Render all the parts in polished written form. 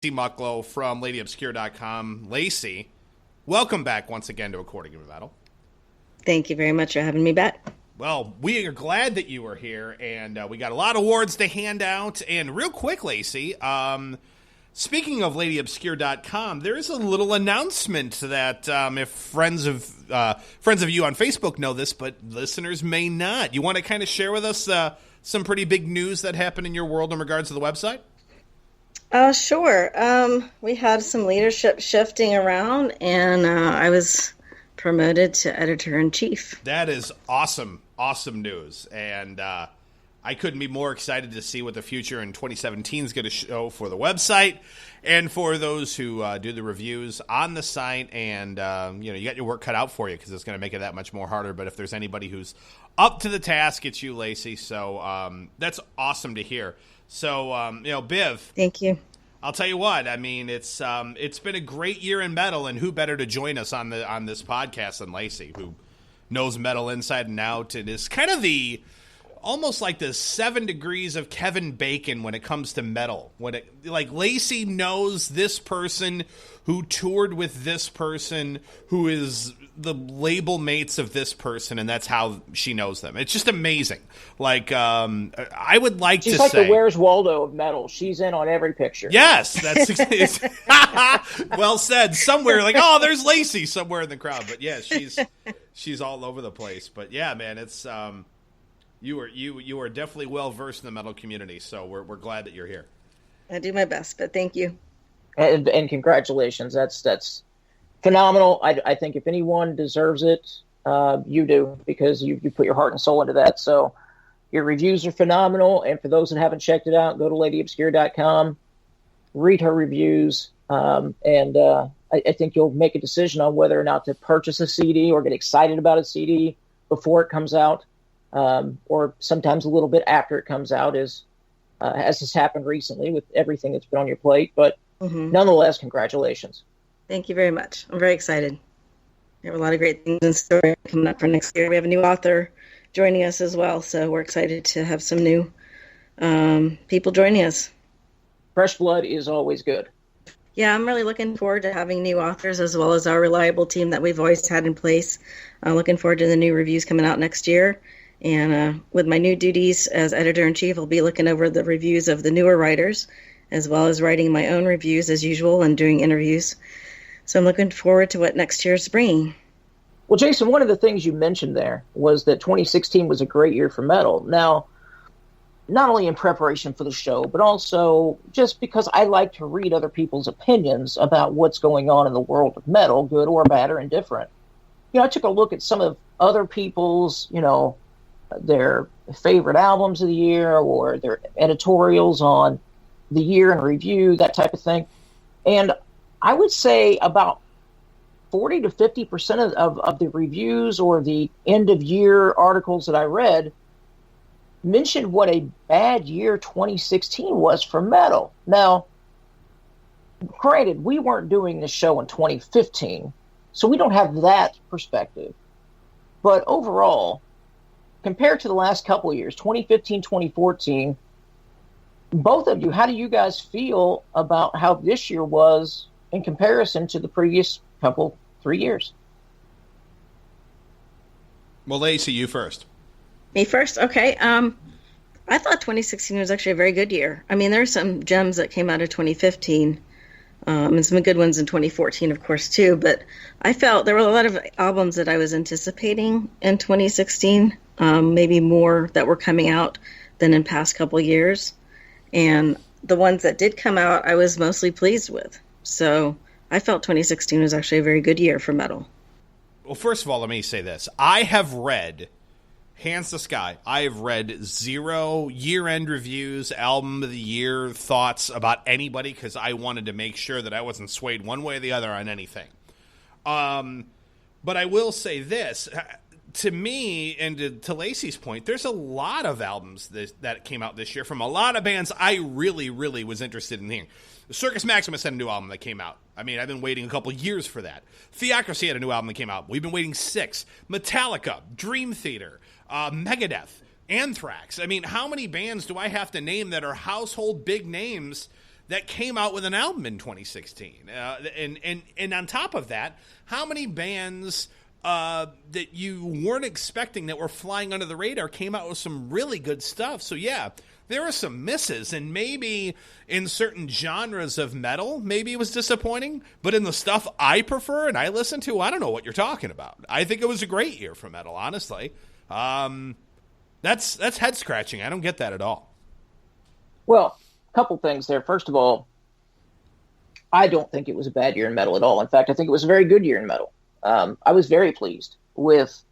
Mucklow from LadyObscure.com. Lacey, welcome back once again to According to Metal. Thank you very much for having me back. Well, we are glad that you were here, and we got a lot of awards to hand out. And real quick, Lacey, speaking of LadyObscure.com, there is a little announcement that if friends of you on Facebook know this, but listeners may not. You want to kind of share with us some pretty big news that happened in your world in regards to the website? Sure. We had some leadership shifting around, and I was promoted to editor-in-chief. That is awesome news. And I couldn't be more excited to see what the future in 2017 is going to show for the website and for those who do the reviews on the site. And, you got your work cut out for you because it's going to make it that much more harder. But if there's anybody who's up to the task, it's you, Lacey. So that's awesome to hear. So, Biv. Thank you. I'll tell you what. I mean, it's been a great year in metal, and who better to join us on this podcast than Lacey, who knows metal inside and out, and is kind of almost like the 7 degrees of Kevin Bacon when it comes to metal. Lacey knows this person who toured with this person, who is the label mates of this person, and that's how she knows them. It's just amazing. I would like She's to like say, the Where's Waldo of metal. She's in on every picture. Yes, that's well said. Somewhere there's Lacey somewhere in the crowd, but yeah, she's all over the place. But yeah, man, it's you are definitely well versed in the metal community, so we're glad that you're here. I do my best, but thank you. And congratulations. That's phenomenal. I think if anyone deserves it, you do, because you put your heart and soul into that. So your reviews are phenomenal. And for those that haven't checked it out, go to LadyObscure.com, read her reviews, and I think you'll make a decision on whether or not to purchase a CD or get excited about a CD before it comes out, or sometimes a little bit after it comes out, as has happened recently with everything that's been on your plate. But nonetheless, congratulations. Thank you very much. I'm very excited. We have a lot of great things in store coming up for next year. We have a new author joining us as well, so we're excited to have some new people joining us. Fresh blood is always good. Yeah, I'm really looking forward to having new authors as well as our reliable team that we've always had in place. Looking forward to the new reviews coming out next year. And with my new duties as editor-in-chief, I'll be looking over the reviews of the newer writers, as well as writing my own reviews as usual and doing interviews. So I'm looking forward to what next year's bringing. Well, Jason, one of the things you mentioned there was that 2016 was a great year for metal. Now, not only in preparation for the show, but also just because I like to read other people's opinions about what's going on in the world of metal, good or bad or indifferent. I took a look at some of other people's, their favorite albums of the year or their editorials on the year in review, that type of thing. And I would say about 40 to 50% of the reviews or the end-of-year articles that I read mentioned what a bad year 2016 was for metal. Now, granted, we weren't doing this show in 2015, so we don't have that perspective. But overall, compared to the last couple of years, 2015, 2014, both of you, how do you guys feel about how this year was in comparison to the previous 3 years? Well, Lacey, you first. Me first? Okay. I thought 2016 was actually a very good year. I mean, there are some gems that came out of 2015, and some good ones in 2014, of course, too. But I felt there were a lot of albums that I was anticipating in 2016, maybe more that were coming out than in past couple of years. And the ones that did come out, I was mostly pleased with. So I felt 2016 was actually a very good year for metal. Well, first of all, let me say this. I have read, hands to sky, I have read 0 year-end reviews, album of the year thoughts about anybody because I wanted to make sure that I wasn't swayed one way or the other on anything. But I will say this. To me, and to Lacey's point, there's a lot of albums that came out this year from a lot of bands I really, really was interested in hearing. Circus Maximus had a new album that came out. I mean, I've been waiting a couple years for that. Theocracy had a new album that came out. We've been waiting 6. Metallica, Dream Theater, Megadeth, Anthrax. I mean, how many bands do I have to name that are household big names that came out with an album in 2016. And on top of that, how many bands that you weren't expecting that were flying under the radar came out with some really good stuff? So yeah, there were some misses, and maybe in certain genres of metal, maybe it was disappointing, but in the stuff I prefer and I listen to, I don't know what you're talking about. I think it was a great year for metal, honestly. That's head scratching. I don't get that at all. Well, a couple things there. First of all, I don't think it was a bad year in metal at all. In fact, I think it was a very good year in metal. I was very pleased with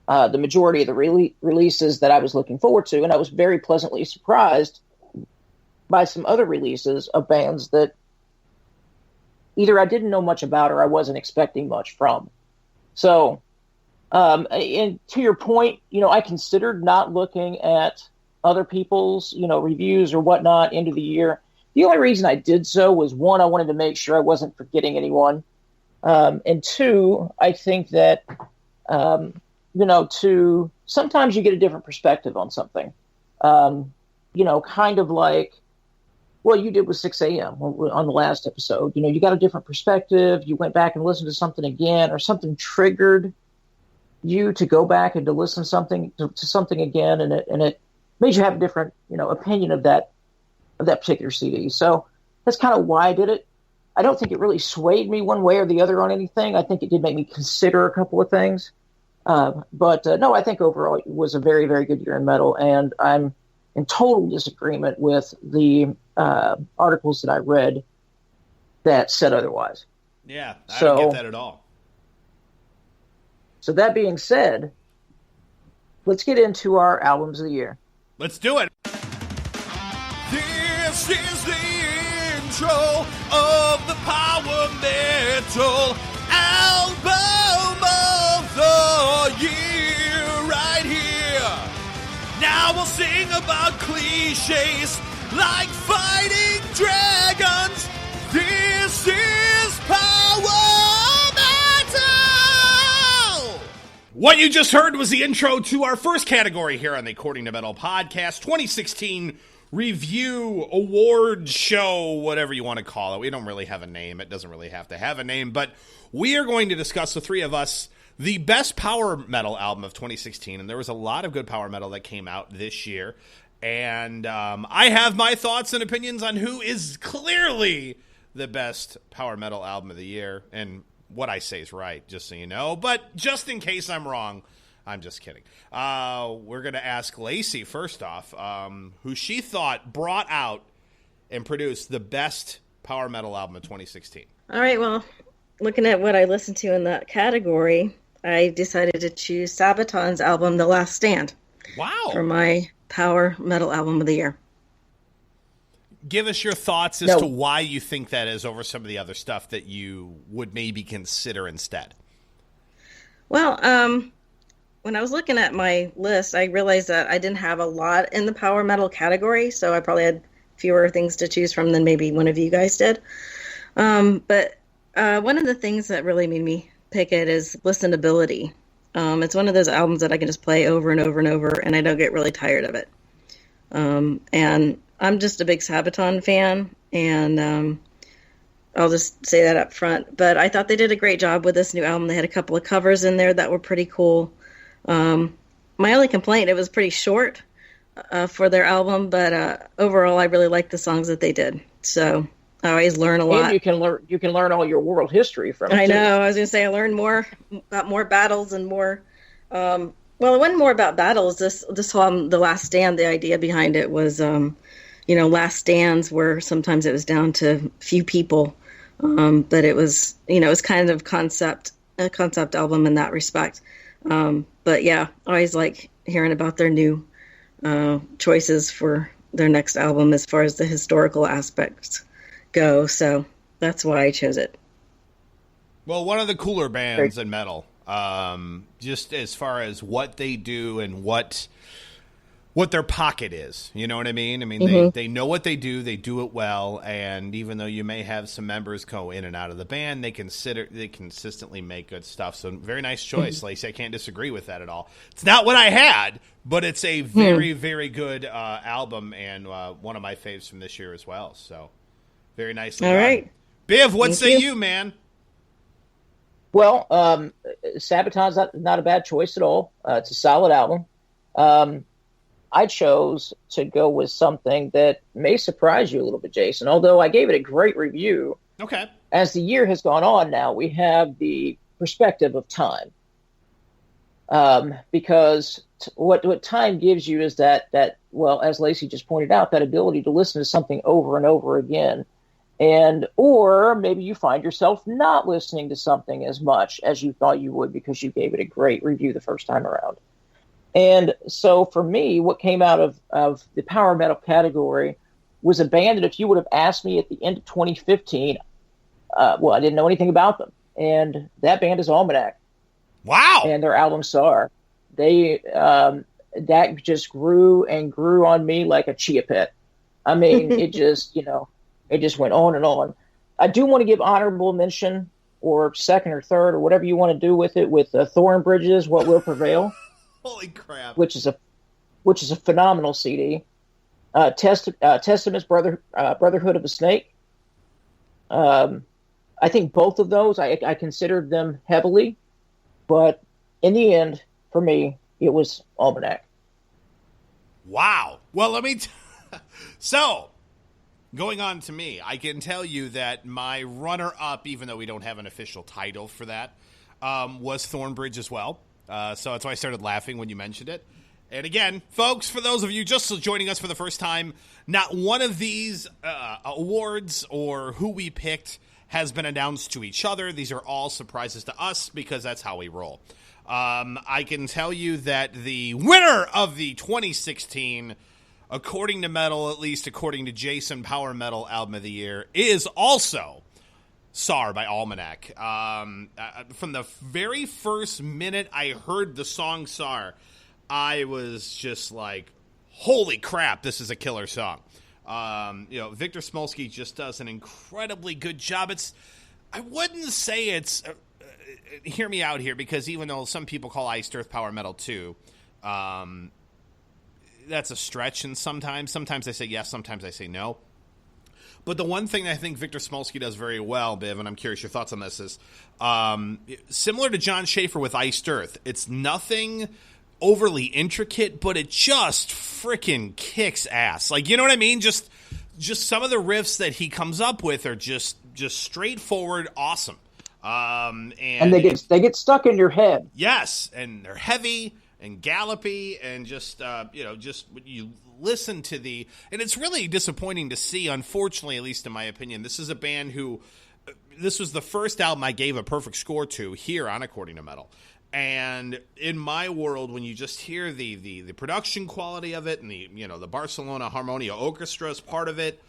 the majority of the releases that I was looking forward to, and I was very pleasantly surprised by some other releases of bands that either I didn't know much about or I wasn't expecting much from. So, and to your point, I considered not looking at other people's, reviews or whatnot into the year. The only reason I did so was, one, I wanted to make sure I wasn't forgetting anyone. And two, I think that, sometimes you get a different perspective on something. Kind of like what you did with 6 a.m. on the last episode. You got a different perspective. You went back and listened to something again, or something triggered you to go back and to listen to something again, and it made you have a different, opinion of that particular CD. So that's kind of why I did it. I don't think it really swayed me one way or the other on anything. I think it did make me consider a couple of things. But no, I think overall it was a very, very good year in metal, and I'm in total disagreement with the articles that I read that said otherwise. Yeah, I don't get that at all. So that being said, let's get into our albums of the year. Let's do it. This is the intro of the Power Metal Album of the Year right here. Now we'll sing about cliches like fighting dragons. This is Power Metal! What you just heard was the intro to our first category here on the According to Metal podcast, 2016 review, award show, whatever you want to call it. We don't really have a name. It doesn't really have to have a name, but we are going to discuss, the three of us, the best power metal album of 2016, and there was a lot of good power metal that came out this year, and I have my thoughts and opinions on who is clearly the best power metal album of the year, and what I say is right, just so you know, but just in case I'm wrong, I'm just kidding. We're going to ask Lacey, first off, who she thought brought out and produced the best power metal album of 2016. All right, well, looking at what I listened to in that category, I decided to choose Sabaton's album, The Last Stand. Wow. For my power metal album of the year. Give us your thoughts as to why you think that is over some of the other stuff that you would maybe consider instead. Well, when I was looking at my list, I realized that I didn't have a lot in the power metal category, so I probably had fewer things to choose from than maybe one of you guys did. But one of the things that really made me pick it is listenability. It's one of those albums that I can just play over and over and over, and I don't get really tired of it. And I'm just a big Sabaton fan, and I'll just say that up front. But I thought they did a great job with this new album. They had a couple of covers in there that were pretty cool. My only complaint, it was pretty short for their album, but overall I really liked the songs that they did. So I always learn a lot. And you can learn all your world history from it. I know. I was going to say I learned more about more battles and more. Well, it wasn't more about battles. This album, The Last Stand, the idea behind it was, last stands where sometimes it was down to few people, but it was, it was kind of a concept album in that respect. But yeah, I always like hearing about their new choices for their next album as far as the historical aspects go. So that's why I chose it. Well, one of the cooler bands in metal, just as far as what they do and what their pocket is. You know what I mean? I mean, they know what they do it well, and even though you may have some members go in and out of the band, they consistently make good stuff. So very nice choice, Lacey. I can't disagree with that at all. It's not what I had, but it's a very, very good album, and one of my faves from this year as well. So Very nice. All right. Biv, what Thank say you. you, man? Well, Sabotage's not a bad choice at all. It's a solid album. I chose to go with something that may surprise you a little bit, Jason, although I gave it a great review. Okay. As the year has gone on now, we have the perspective of time. Because what time gives you is that, well, as Lacey just pointed out, that ability to listen to something over and over again. Or maybe you find yourself not listening to something as much as you thought you would because you gave it a great review the first time around. And so for me, what came out of the power metal category was a band that if you would have asked me at the end of 2015, I didn't know anything about them. And that band is Almanac. Wow. And their album Sar. That just grew and grew on me like a chia pet. I mean, it just went on and on. I do want to give honorable mention or second or third or whatever you want to do with it with Thorn Bridges, What Will Prevail. Holy crap! Which is a phenomenal CD. Testament's Brotherhood of the Snake. I think both of those I considered them heavily, but in the end, for me, it was Almanac. Wow. Well, let me. So, going on to me, I can tell you that my runner-up, even though we don't have an official title for that, was Thornbridge as well. So that's why I started laughing when you mentioned it. And again, folks, for those of you just joining us for the first time, not one of these awards or who we picked has been announced to each other. These are all surprises to us because that's how we roll. I can tell you that the winner of the 2016, according to Metal, at least according to Jason, Power Metal Album of the Year, is also Sar by Almanac. From the very first minute I heard the song Sar, I was just like, holy crap, this is a killer song. Victor Smolsky just does an incredibly good job. I wouldn't say it's, hear me out here, because even though some people call Iced Earth Power Metal too, that's a stretch, and sometimes I say yes, sometimes I say no. But the one thing I think Victor Smolsky does very well, Biv, and I'm curious your thoughts on this, is similar to John Schaefer with Iced Earth. It's nothing overly intricate, but it just freaking kicks ass. Like, you know what I mean? Just some of the riffs that he comes up with are just straightforward, awesome. And they get stuck in your head. Yes, and they're heavy and gallopy, and just when you listen to and it's really disappointing to see, unfortunately, at least in my opinion. This is a band who, this was the first album I gave a perfect score to here on According to Metal. And in my world, when you just hear the production quality of it, and the Barcelona Harmonia Orchestra is part of it,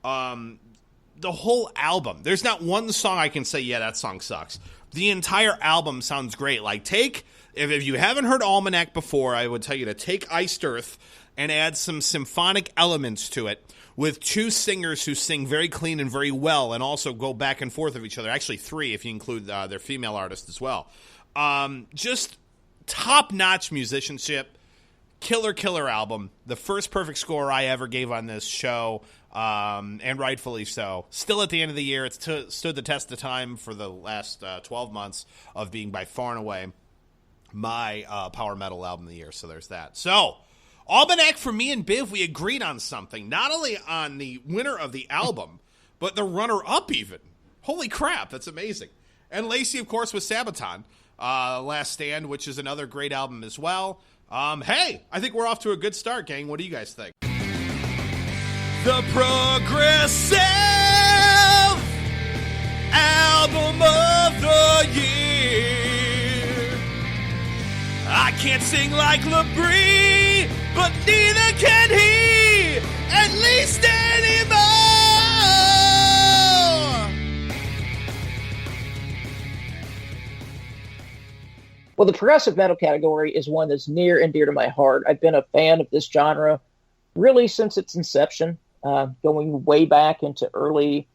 the whole album, there's not one song I can say, yeah, that song sucks. The entire album sounds great. Like, if you haven't heard Almanac before, I would tell you to take Iced Earth and add some symphonic elements to it with two singers who sing very clean and very well, and also go back and forth of each other. Actually, three if you include their female artist as well. Just top-notch musicianship, killer album. The first perfect score I ever gave on this show, and rightfully so. Still at the end of the year, it's stood the test of time for the last 12 months of being by far and away my power metal album of the year. So there's that. So, Almanac, for me and Biv, we agreed on something. Not only on the winner of the album, but the runner-up even. Holy crap, that's amazing. And Lacey, of course, was Sabaton. Last Stand, which is another great album as well. Hey, I think we're off to a good start, gang. What do you guys think? The Progressive Album of the Year. I can't sing like LaBrie, but neither can he, at least anymore. Well, the progressive metal category is one that's near and dear to my heart. I've been a fan of this genre really since its inception, going way back into early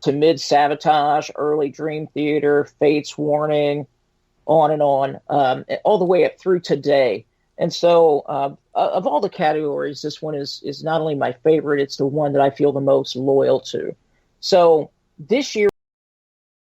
to mid-Sabotage, early Dream Theater, Fate's Warning, on and on, all the way up through today. And so of all the categories, this one is not only my favorite, it's the one that I feel the most loyal to. So this year